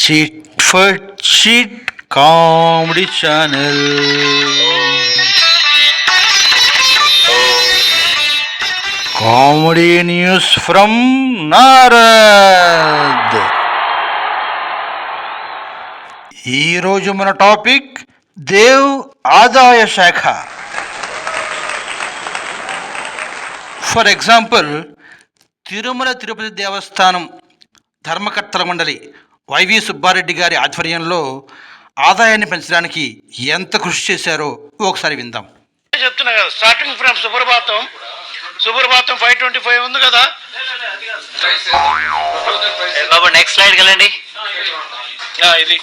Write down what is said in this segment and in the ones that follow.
Cheat for cheat comedy channel. Comedy news from Narad. ఈరోజు మన topic Dev ఆదాయ శాఖ. ఫర్ ఎగ్జాంపుల్, తిరుమల తిరుపతి దేవస్థానం ధర్మకర్తల మండలి వైవి సుబ్బారెడ్డి గారి ఆధ్వర్యంలో ఆదాయాన్ని పెంచడానికి ఎంత కృషి చేశారో ఒకసారి విందాం. చెప్తున్నా కదా, స్టార్టింగ్ ఫ్రమ్ సుప్రభాతం 525 ఉంది కదా బాబు. నెక్స్ట్ స్లైడ్ వెళ్ళండి. ఇది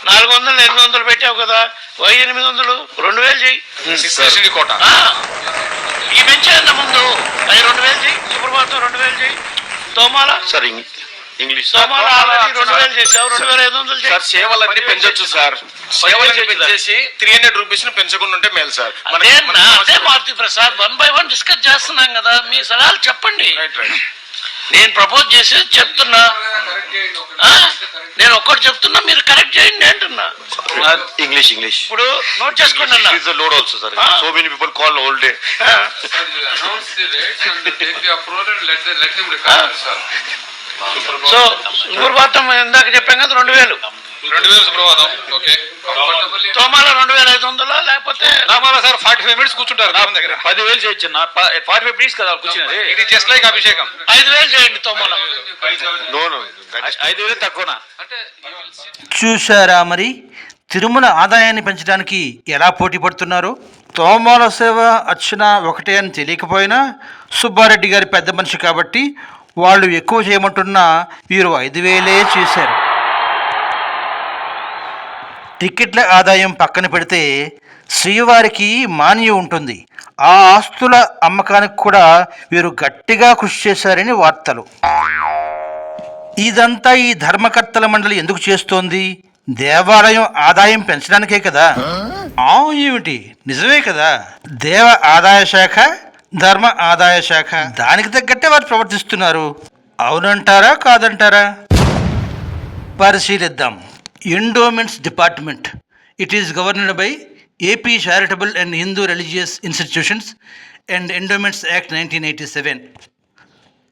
400 800 పెట్టావు కదా, 800 2000 చెయ్యి. ఈ పెంచాయన్న ముందు 2000 చెయ్యి. సుప్రభాతం 2000 చెయ్యి. తోమాల సార్ ఇంగ్లీష్ తోమాల ఆల్రెడీ 2000 చేసావు, 2500 సార్. సేవలన్నీ పెంచొచ్చు సార్. సేవలన్నీ పెంచేసి 300 రూపీస్ ని పెంచకుండా ఉంటే మేలు సార్. అదే మారుతి ప్రసాద్ 1 by 1 డిస్కస్ చేస్తున్నాం కదా, మీ సలహాలు చెప్పండి. నేను ప్రపోజ్ చేసి చెప్తున్నా, నేను ఒక్కటి చెప్తున్నా, మీరు కరెక్ట్ చేయండి అంటున్నా. ఇంగ్లీష్ ఇప్పుడు నోట్ చేసుకోండి అన్న. Load also sir. So many people call whole day. So Suprabhatam ఇందాక చెప్పాం కదా 2000 సుప్రభాతం. ఓకే. తోమాల 2500 లేకపోతే సార్ 45 మినిట్స్ కూర్చుంటారు 10,000 చేయొచ్చు. 45 మినిట్స్ కదా కూర్చున్నది. ఇది జస్ట్ లైక్ అభిషేకం. 5000 చేయండి తోమాల. 5,000 తక్కువనా? చూశారా మరి తిరుమల ఆదాయాన్ని పెంచడానికి ఎలా పోటీ పడుతున్నారు? తోమాల సేవ అర్చన ఒకటే అని తెలియకపోయినా సుబ్బారెడ్డి గారి పెద్ద మనిషి కాబట్టి వాళ్ళు ఎక్కువ చేయమంటున్నా వీరు 5,000 చేశారు. టికెట్ల ఆదాయం పక్కన పెడితే శ్రీవారికి మాన్యం ఉంటుంది. ఆ ఆస్తుల అమ్మకానికి కూడా వీరు గట్టిగా కృషి చేశారని వార్తలు. ఇదంతా ఈ ధర్మకర్తల మండలి ఎందుకు చేస్తోంది? దేవాలయం ఆదాయం పెంచడానికే కదా. ఏమిటి, నిజమే కదా. దేవ ఆదాయ శాఖ, ధర్మ ఆదాయ శాఖ దానికి తగ్గట్టే వారు ప్రవర్తిస్తున్నారు. అవునంటారా కాదంటారా? పరిశీలిద్దాం. Endowments department. It is governed by AP charitable and Hindu religious institutions and endowments act 1987.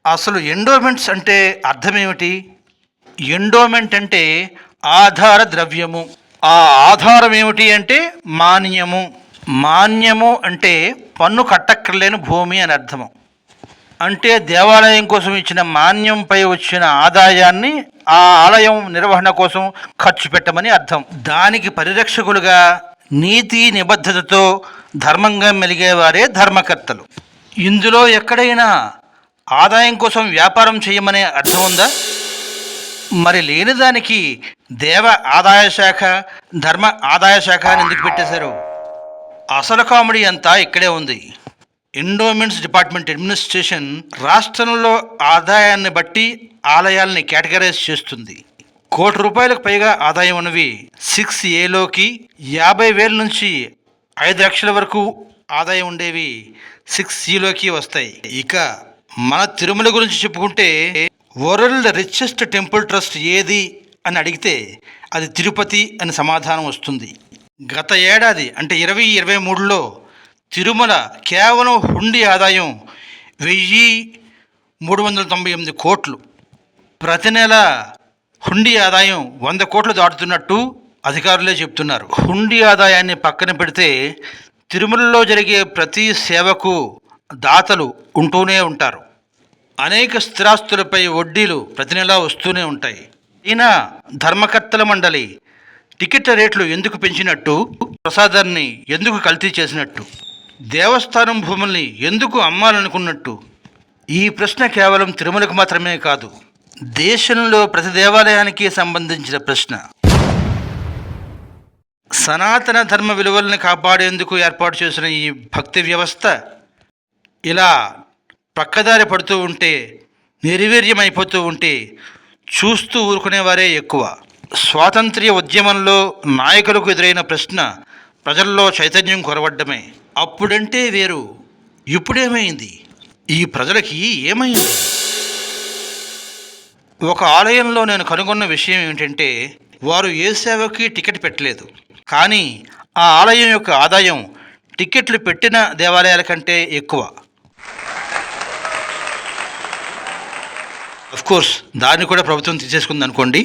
అసలు ఎండోమెంట్స్ అంటే అర్థం ఏమిటి? ఎండోమెంట్ అంటే ఆధార ద్రవ్యము. ఆ ఆధారం ఏమిటి అంటే మాన్యము. మాన్యము అంటే పన్ను కట్టక్కర్లేని భూమి అని అర్థము. అంటే దేవాలయం కోసం ఇచ్చిన మాన్యంపై వచ్చిన ఆదాయాన్ని ఆ ఆలయం నిర్వహణ కోసం ఖర్చు పెట్టమని అర్థం. దానికి పరిరక్షకులుగా నీతి నిబద్ధతతో ధర్మంగా మెలిగేవారే ధర్మకర్తలు. ఇందులో ఎక్కడైనా ఆదాయం కోసం వ్యాపారం చేయమనే అర్థం ఉందా? మరి లేని దానికి దేవ ఆదాయ శాఖ, ధర్మ ఆదాయ శాఖ అని ఎందుకు పెట్టేశారు? అసలు కామెడీ అంతా ఇక్కడే ఉంది. ఎండోమెంట్స్ డిపార్ట్మెంట్ అడ్మినిస్ట్రేషన్ రాష్ట్రంలో ఆదాయాన్ని బట్టి ఆలయాల్ని కేటగరైజ్ చేస్తుంది. ₹1,00,00,000 పైగా ఆదాయం ఉన్నవి 6Aలోకి, 50,000 నుంచి 5 లక్షల వరకు ఆదాయం ఉండేవి 6Cలోకి వస్తాయి. ఇక మన తిరుమల గురించి చెప్పుకుంటే వరల్డ్ రిచెస్ట్ టెంపుల్ ట్రస్ట్ ఏది అని అడిగితే అది తిరుపతి అని సమాధానం వస్తుంది. గత ఏడాది అంటే 2023లో తిరుమల కేవలం హుండీ ఆదాయం 1,398 కోట్లు. ప్రతి నెల హుండీ ఆదాయం 100 కోట్లు దాటుతున్నట్టు అధికారులే చెప్తున్నారు. హుండీ ఆదాయాన్ని పక్కన పెడితే తిరుమలలో జరిగే ప్రతి సేవకు దాతలు ఉంటూనే ఉంటారు. అనేక స్థిరాస్తులపై వడ్డీలు ప్రతి నెలా వస్తూనే ఉంటాయి. ఈయన ధర్మకర్తల మండలి టికెట్ల రేట్లు ఎందుకు పెంచినట్టు? ప్రసాదాన్ని ఎందుకు కల్తీ చేసినట్టు? దేవస్థానం భూముల్ని ఎందుకు అమ్మాలనుకున్నట్టు? ఈ ప్రశ్న కేవలం తిరుమలకు మాత్రమే కాదు, దేశంలో ప్రతి దేవాలయానికి సంబంధించిన ప్రశ్న. సనాతన ధర్మ విలువలను కాపాడేందుకు ఏర్పాటు చేసిన ఈ భక్తి వ్యవస్థ ఇలా పక్కదారి పడుతూ ఉంటే, నిర్వీర్యమైపోతూ ఉంటే చూస్తూ ఊరుకునేవారే ఎక్కువ. స్వాతంత్ర్య ఉద్యమంలో నాయకులకు ఎదురైన ప్రశ్న ప్రజల్లో చైతన్యం కొరవడ్డమే. అప్పుడంటే వేరు, ఇప్పుడేమైంది? ఈ ప్రజలకి ఏమైంది? ఒక ఆలయంలో నేను కనుగొన్న విషయం ఏమిటంటే వారు ఏ సేవకి టికెట్ పెట్టలేదు, కానీ ఆ ఆలయం యొక్క ఆదాయం టికెట్లు పెట్టిన దేవాలయాల కంటే ఎక్కువ. కోర్స్ దాన్ని కూడా ప్రభుత్వం తీసేసుకుంది అనుకోండి.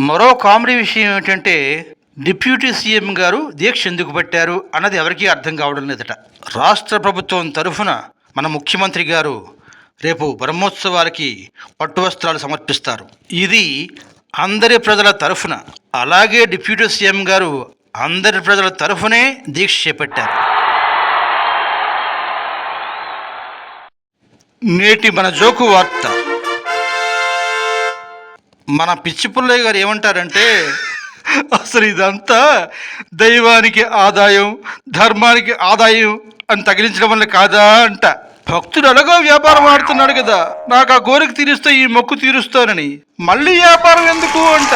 మరో కామెడీ విషయం ఏమిటంటే డిప్యూటీ సీఎం గారు దీక్ష ఎందుకు పట్టారు అన్నది ఎవరికీ అర్థం కావడం లేదట. రాష్ట్ర ప్రభుత్వం తరఫున మన ముఖ్యమంత్రి గారు రేపు బ్రహ్మోత్సవాలకి పట్టు వస్త్రాలు సమర్పిస్తారు. ఇది అందరి ప్రజల తరఫున, అలాగే డిప్యూటీ సీఎం గారు అందరి ప్రజల తరఫునే దీక్ష చేపట్టారు. నేటి మన జోకు వార్త. మన పిచ్చి పుల్లయ్య గారు ఏమంటారంటే అసలు ఇదంతా దైవానికి ఆదాయం, ధర్మానికి ఆదాయం అని తగిలించడం వల్ల కాదా అంట. భక్తుడు అలాగా వ్యాపారం ఆడుతున్నాడు కదా, నాకు ఆ కోరిక తీరుస్తే ఈ మొక్కు తీరుస్తానని మళ్ళీ వ్యాపారం ఎందుకు అంట.